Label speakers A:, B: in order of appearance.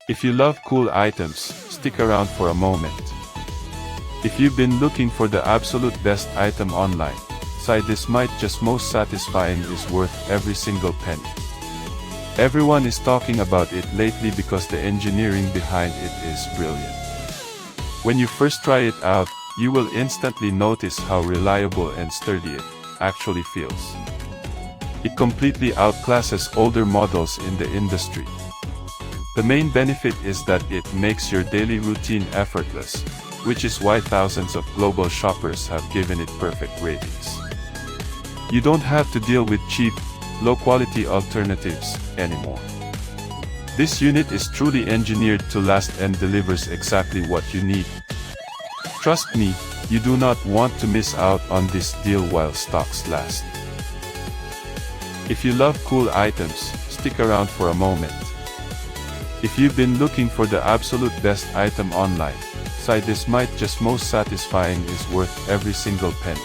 A: If you love cool items, stick around for a moment. If you've been looking for the absolute best item online, this might just most satisfying is worth every single penny. Everyone is talking about it lately because the engineering behind it is brilliant. When you first try it out, you will instantly notice how reliable and sturdy it actually feels. It completely outclasses older models in the industry. The main benefit is that it makes your daily routine effortless, which is why thousands of global shoppers have given it perfect ratings. You don't have to deal with cheap, low-quality alternatives anymore. This unit is truly engineered to last and delivers exactly what you need. Trust me, you do not want to miss out on this deal while stocks last. If you love cool items, stick around for a moment. If you've been looking for the absolute best item online, this might just most satisfying is worth every single penny.